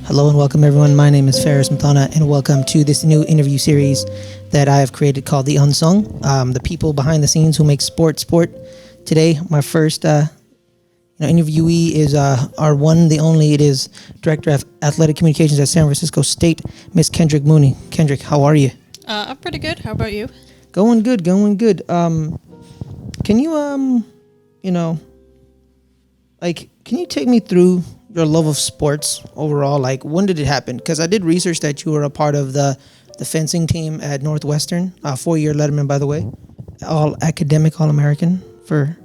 Hello and welcome everyone. My name is Ferris Mathana and welcome to this new interview series that I have created called The Unsung, the people behind the scenes who make sport. Today, my first interviewee is our one, the only. It is Director of Athletic Communications at San Francisco State, Miss Kendrick Mooney. Kendrick, how are you? I'm pretty good. How about you? Going good. Can you, can you take me through your love of sports overall? Like, when did it happen? Because I did research that you were a part of the fencing team at Northwestern, 4-year letterman, by the way, all academic, all American for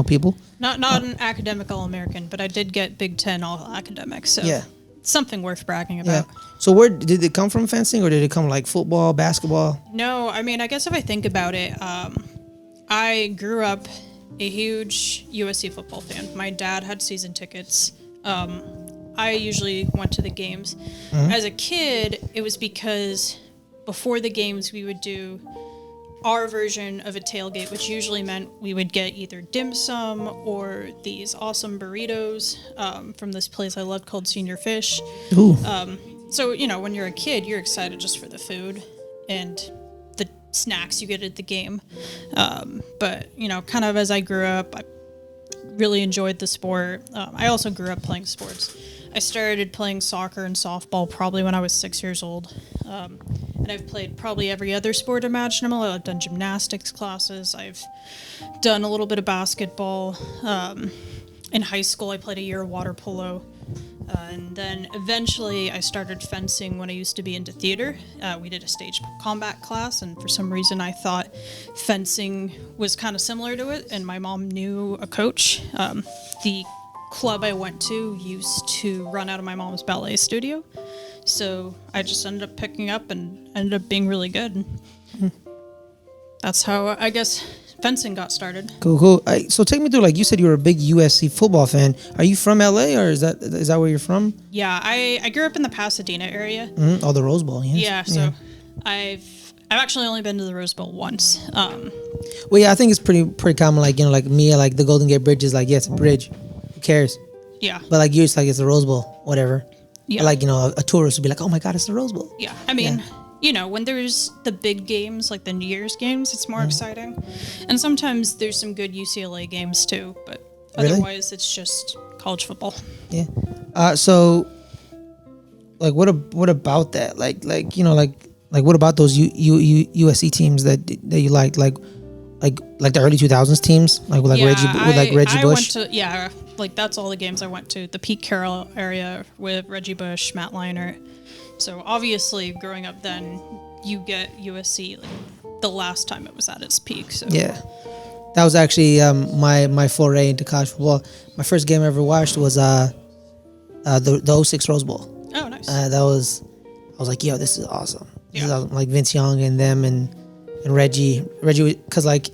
people. Not an academic All-American, but I did get Big Ten All-Academic, so yeah, something worth bragging about. Yeah. So where did it come from, fencing, or did it come like football, basketball? No, I mean, I guess if I think about it, I grew up a huge USC football fan. My dad had season tickets. I usually went to the games. Mm-hmm. As a kid, it was because before the games, we would do our version of a tailgate, which usually meant we would get either dim sum or these awesome burritos from this place I loved called Senior Fish. Ooh. So, when you're a kid, you're excited just for the food and the snacks you get at the game. But, kind of as I grew up, I really enjoyed the sport. I also grew up playing sports. I started playing soccer and softball probably when I was 6 years old. And I've played probably every other sport imaginable. I've done gymnastics classes. I've done a little bit of basketball. In high school, I played a year of water polo. And then eventually I started fencing when I used to be into theater. We did a stage combat class, and for some reason I thought fencing was kind of similar to it, and my mom knew a coach. The club I went to used to run out of my mom's ballet studio, so I just ended up picking up and ended up being really good. Mm-hmm. That's how, I guess, fencing got started. Cool. So take me through, like you said, you were a big USC football fan. Are you from LA, or is that where you're from? Yeah, I grew up in the Pasadena area. Mm-hmm. Oh, the Rose Bowl. Yes. Yeah, so I've actually only been to the Rose Bowl once. Well, yeah, I think it's pretty common. Like like me, like the Golden Gate Bridge is like, yeah, it's a bridge. Who cares? Yeah. But like you, it's like it's the Rose Bowl, whatever. Yeah. But like a tourist would be like, oh my God, it's the Rose Bowl. Yeah, I mean. Yeah. When there's the big games, like the New Year's games, it's more exciting. And sometimes there's some good UCLA games too, but otherwise it's just college football. Yeah. So, like, what about that? Like what about those USC teams that you liked? Like the early 2000s teams, like Reggie Bush. Like that's all the games I went to. The Pete Carroll area with Reggie Bush, Matt Leinart. So obviously, growing up then, you get USC like the last time it was at its peak. So yeah, that was actually my foray into college football. My first game I ever watched was the 06 Rose Bowl. Oh, nice. I was like, yo, this is awesome. This is awesome. Like Vince Young and them and Reggie, because like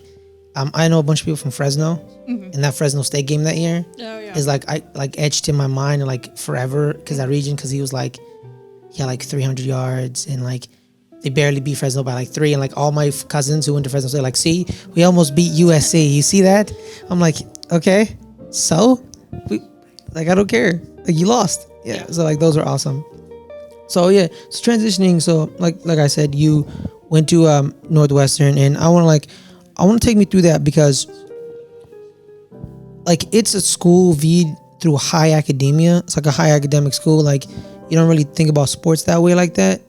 I know a bunch of people from Fresno, mm-hmm. and that Fresno State game that year is like I like etched in my mind and like forever because that region, because he was like. He had like 300 yards, and like they barely beat Fresno by like 3. And like all my cousins who went to Fresno say like, see, we almost beat USC. You see that? I'm like, okay, so I don't care. Like you lost. Yeah. So like those are awesome. So yeah, so transitioning. So like I said, you went to Northwestern, and I want to take me through that because like it's a school viewed through high academia. It's like a high academic school. Like. You don't really think about sports that way like that.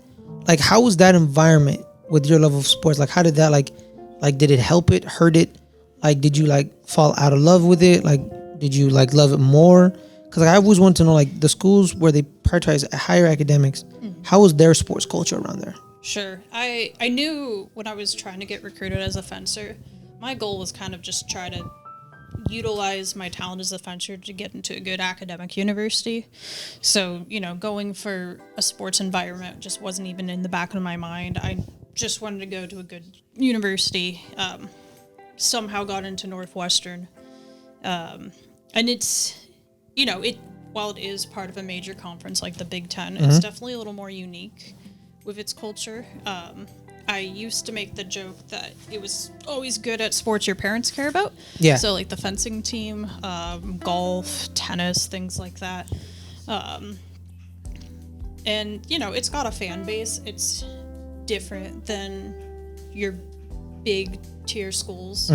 Like, how was that environment with your love of sports? Like, how did that, like, did it help it, hurt it? Like, did you, like, fall out of love with it? Like, did you, like, love it more? Because, like, I always want to know, like, the schools where they prioritize higher academics, how was their sports culture around there? Sure. I knew when I was trying to get recruited as a fencer, my goal was kind of just try to utilize my talent as a fencer to get into a good academic university. So, going for a sports environment just wasn't even in the back of my mind. I just wanted to go to a good university. Somehow got into Northwestern. And it's, while it is part of a major conference like the Big Ten, mm-hmm. it's definitely a little more unique with its culture. I used to make the joke that it was always good at sports your parents care about. Yeah. So like the fencing team, golf, tennis, things like that. And, it's got a fan base. It's different than your big tier schools.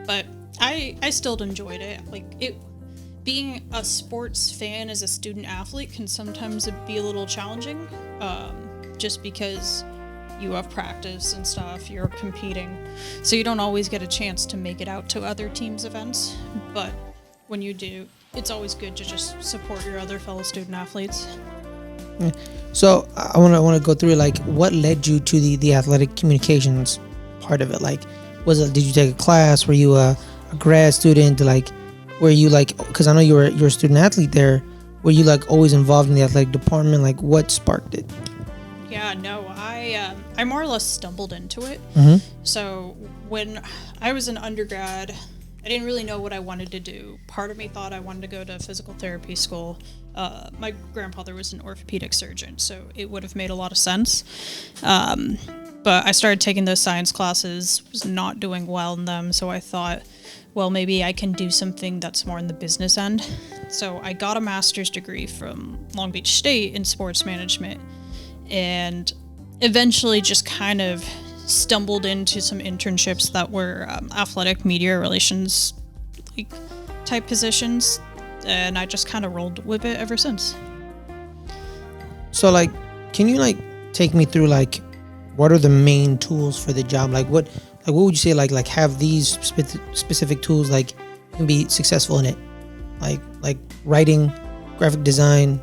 But I still enjoyed it. Being a sports fan as a student athlete can sometimes be a little challenging, just because you have practice and stuff, you're competing, so you don't always get a chance to make it out to other teams' events. But when you do, it's always good to just support your other fellow student athletes. Yeah. So I want to go through what led you to the athletic communications part of it. Did you take a class? Were you a grad student? Were you because I know you're a student athlete there. Were you always involved in the athletic department? What sparked it? Yeah, no, I more or less stumbled into it. So when I was an undergrad, I didn't really know what I wanted to do. Part of me thought I wanted to go to physical therapy school. My grandfather was an orthopedic surgeon, so it would have made a lot of sense. But I started taking those science classes, was not doing well in them, so I thought, well, maybe I can do something that's more in the business end. So I got a master's degree from Long Beach State in sports management, and eventually just kind of stumbled into some internships that were athletic media relations type positions, and I just kind of rolled with it ever since. So can you take me through what are the main tools for the job? What would you say have these specific tools you can be successful in it? Like writing, graphic design,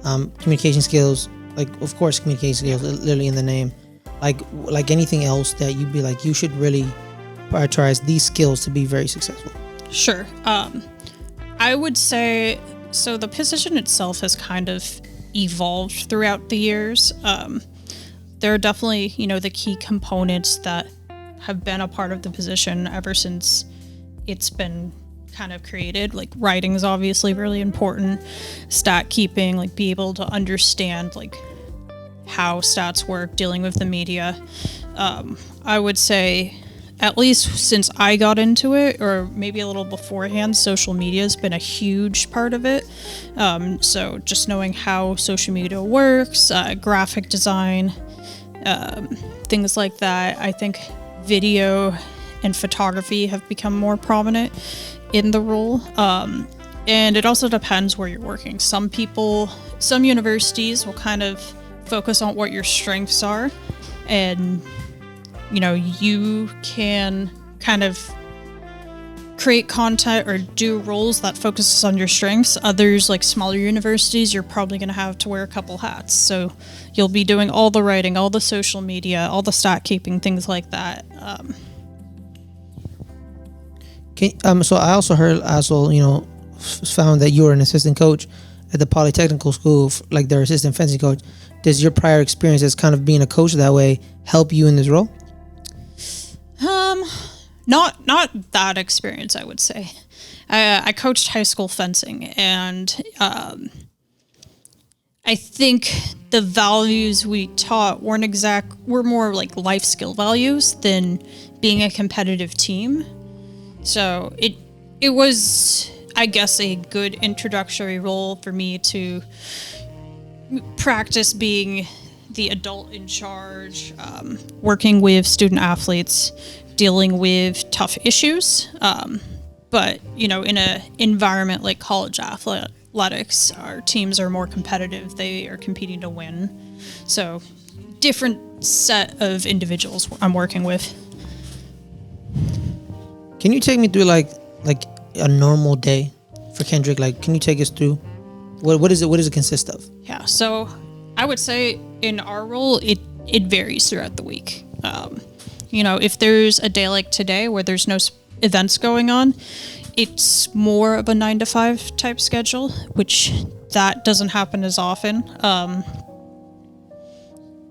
communication skills, of course communication skills, literally in the name. Anything else that you'd be you should really prioritize these skills to be very successful? Sure. I would say, so the position itself has kind of evolved throughout the years. There are definitely, the key components that have been a part of the position ever since it's been kind of created. Writing is obviously really important. Stat keeping, be able to understand, how stats work, dealing with the media. I would say, at least since I got into it, or maybe a little beforehand, social media has been a huge part of it. So just knowing how social media works, graphic design, things like that. I think video and photography have become more prominent in the role. And it also depends where you're working. Some universities will kind of focus on what your strengths are, and you can kind of create content or do roles that focuses on your strengths. Others, smaller universities, you're probably going to have to wear a couple hats, so you'll be doing all the writing, all the social media, all the stat keeping, things like that. So I also found that you were an assistant coach at the Polytechnical School, their assistant fencing coach. Does your prior experience as kind of being a coach that way help you in this role? Not that experience, I would say. I coached high school fencing, and I think the values we taught were more life skill values than being a competitive team. So it was, I guess, a good introductory role for me to practice being the adult in charge, working with student athletes, dealing with tough issues. But, in an environment like college athletics, our teams are more competitive. They are competing to win. So different set of individuals I'm working with. Can you take me through a normal day for Kendrick? Can you take us through what does it consist of? Yeah, so I would say in our role, it varies throughout the week. If there's a day like today where there's no events going on, it's more of a 9 to 5 type schedule, which that doesn't happen as often.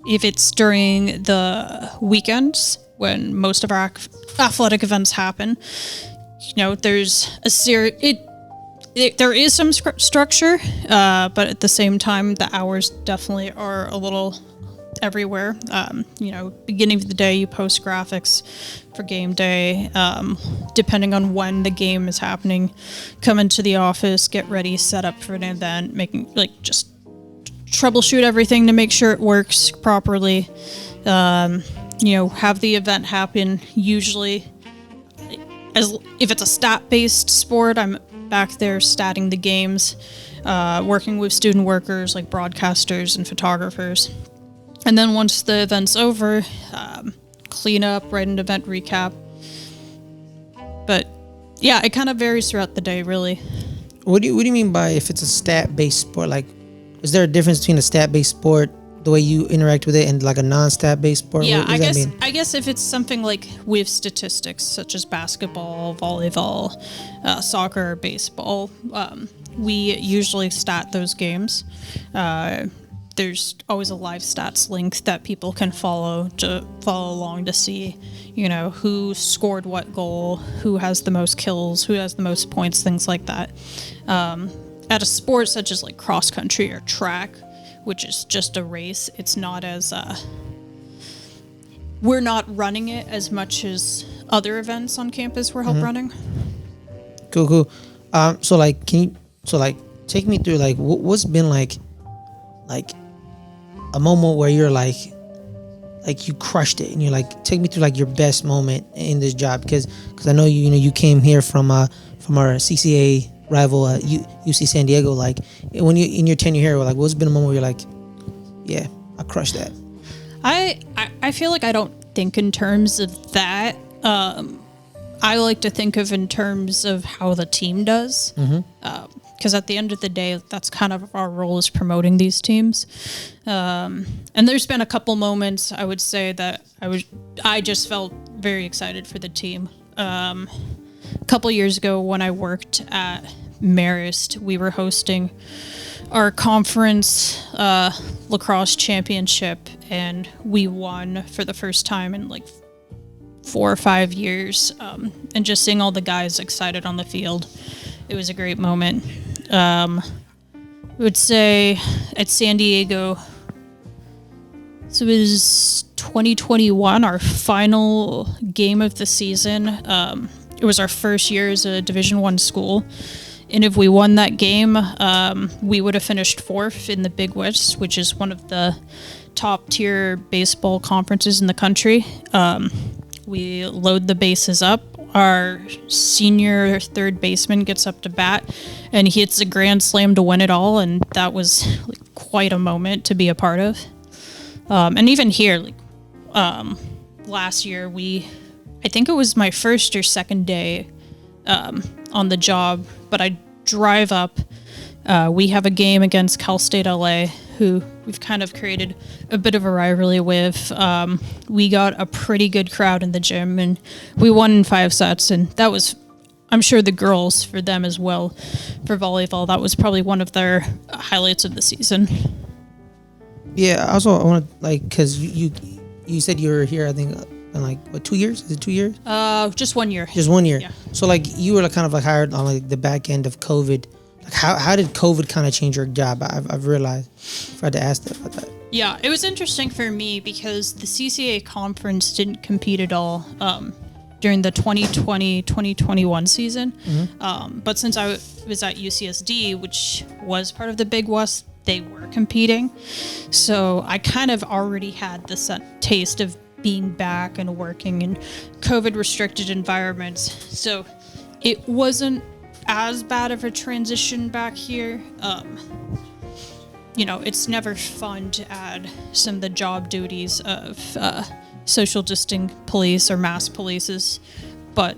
If it's during the weekends when most of our athletic events happen, there's there is some structure, but at the same time, the hours definitely are a little everywhere. Beginning of the day, you post graphics for game day. Depending on when the game is happening, come into the office, get ready, set up for an event, just troubleshoot everything to make sure it works properly. Have the event happen. Usually, if it's a stat-based sport, I'm back there statting the games, working with student workers like broadcasters and photographers. And then once the event's over, clean up, write an event recap. But yeah, it kind of varies throughout the day, really. What do you mean by if it's a stat-based sport? Like, is there a difference between a stat-based sport, the way you interact with it, and like a non-stat-based sport? Yeah, what does that mean? I guess if it's something like with statistics, such as basketball, volleyball, soccer, baseball, we usually stat those games. There's always a live stats link that people can follow along to see, who scored what goal, who has the most kills, who has the most points, things like that. At a sport such as like cross country or track, which is just a race, it's not as we're not running it as much as other events on campus we're help running. Cool. So take me through like what's been like a moment where you're like you crushed it, and you're like, take me through like your best moment in this job, because I know you came here from our CCA rival UC San Diego. Like, when you in your tenure here, like, what's been a moment where you're like, yeah, I crushed that? I feel like I don't think in terms of that. I like to think of in terms of how the team does. Because at the end of the day, that's kind of our role, is promoting these teams. And there's been a couple moments, I would say, that I just felt very excited for the team. A couple years ago, when I worked at Marist, we were hosting our conference lacrosse championship, and we won for the first time in like 4 or 5 years. And just seeing all the guys excited on the field, it was a great moment. I would say at San Diego, so it was 2021, our final game of the season. It was our first year as a Division I school. And if we won that game, we would have finished 4th in the Big West, which is one of the top tier baseball conferences in the country. We load the bases up. Our senior third baseman gets up to bat, and he hits a grand slam to win it all. And that was like quite a moment to be a part of. And even here, last year, I think it was my first or second day on the job, but I drive up. We have a game against Cal State LA, who we've kind of created a bit of a rivalry with. We got a pretty good crowd in the gym, and we won in 5 sets. And that was, I'm sure the girls, for them as well, for volleyball, that was probably one of their highlights of the season. Yeah, also I want to, because you said you were here, I think, in 2 years? Is it 2 years? Just 1 year. Just 1 year. Yeah. So you were kind of hired on the back end of COVID. How did COVID kind of change your job? I've realized. If I had to ask that about that. Yeah, it was interesting for me because the CCA conference didn't compete at all during the 2020-2021 season. Mm-hmm. But since I was at UCSD, which was part of the Big West, they were competing. So I kind of already had the taste of being back and working in COVID restricted environments. So it wasn't as bad of a transition back here. It's never fun to add some of the job duties of social distancing police or mass polices, but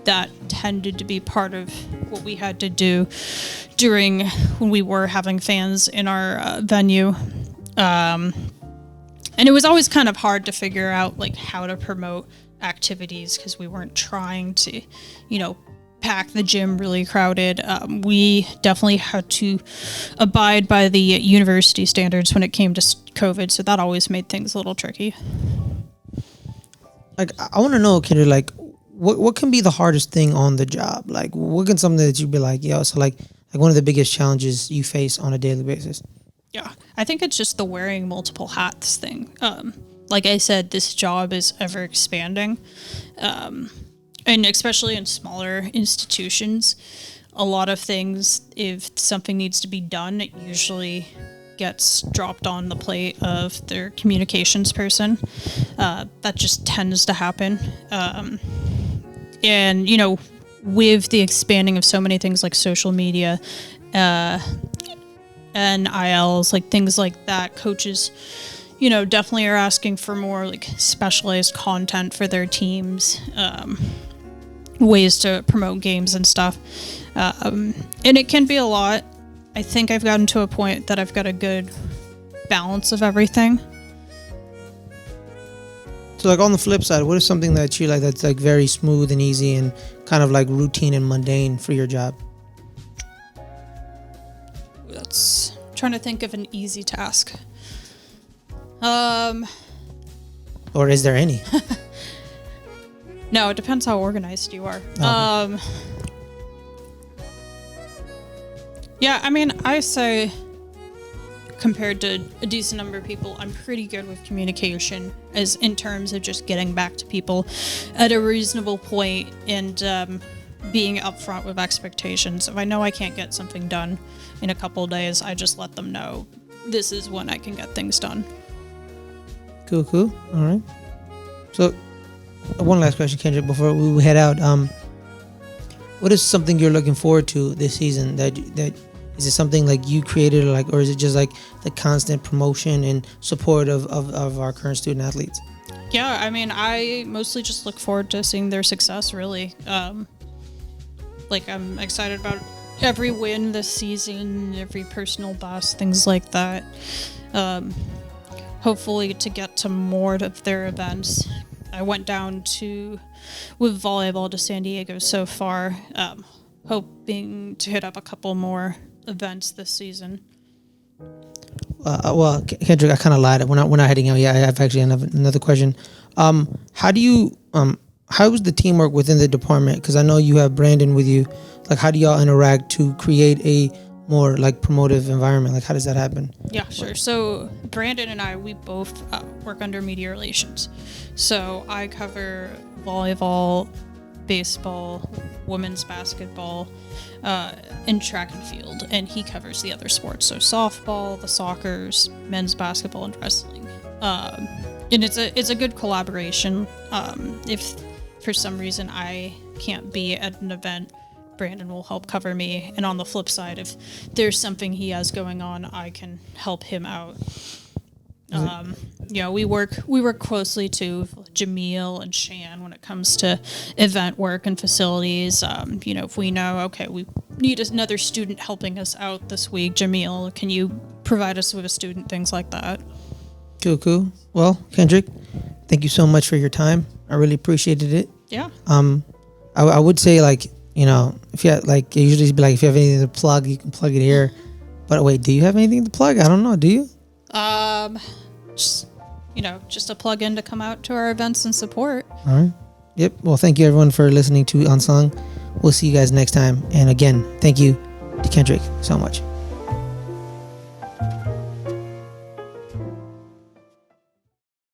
that tended to be part of what we had to do when we were having fans in our venue. And it was always kind of hard to figure out how to promote activities because we weren't trying to, pack the gym really crowded. We definitely had to abide by the university standards when it came to COVID, so that always made things a little tricky. I want to know, Kendrick, what can be the hardest thing on the job? What can something that you'd be one of the biggest challenges you face on a daily basis? Yeah, I think it's just the wearing multiple hats thing. Like I said, this job is ever expanding. And especially in smaller institutions, a lot of things, if something needs to be done, it usually gets dropped on the plate of their communications person. That just tends to happen. And, with the expanding of so many things like social media, NILs, like things like that, coaches, definitely are asking for more like specialized content for their teams, ways to promote games and stuff. And it can be a lot. I think I've gotten to a point that I've got a good balance of everything. So like on the flip side, what is something that you like that's like very smooth and easy and kind of like routine and mundane for your job? That's trying to think of an easy task. Or is there any? No, it depends how organized you are. Yeah, I mean, I say compared to a decent number of people, I'm pretty good with communication as in terms of just getting back to people at a reasonable point and being upfront with expectations. If I know I can't get something done in a couple of days, I just let them know this is when I can get things done. Cool. All right. So one last question, Kendrick, before we head out. What is something you're looking forward to this season? That is it something like you created, or is it just like the constant promotion and support of our current student athletes? Yeah, I mean, I mostly just look forward to seeing their success, really. Like, I'm excited about every win this season, every personal best, things like that. Hopefully to get to more of their events. I went down with volleyball to San Diego so far, hoping to hit up a couple more events this season. Well, Kendrick, I kind of lied. We're not heading out yet. I have actually another question. How is the teamwork within the department? Because I know you have Brandon with you. Like, how do y'all interact to create a more like promotive environment? Like, how does that happen? Yeah, sure. So Brandon and we both work under media relations. So I cover volleyball, baseball, women's basketball, and track and field, and he covers the other sports. So softball, the soccers, men's basketball, and wrestling. And it's a good collaboration. If for some reason I can't be at an event, Brandon will help cover me. And on the flip side, if there's something he has going on, I can help him out. We work closely to Jamil and Shan when it comes to event work and facilities. If we know, okay, we need another student helping us out this week, Jamil, can you provide us with a student? Things like that. Cool. Well, Kendrick, thank you so much for your time. I really appreciated it. Yeah. I would say if you usually be like, if you have anything to plug, you can plug it here. But wait, do you have anything to plug? I don't know. Do you? Just a plug-in to come out to our events and support. All right. Yep. Well, thank you everyone for listening to Unsung. We'll see you guys next time. And again, thank you to Kendrick so much.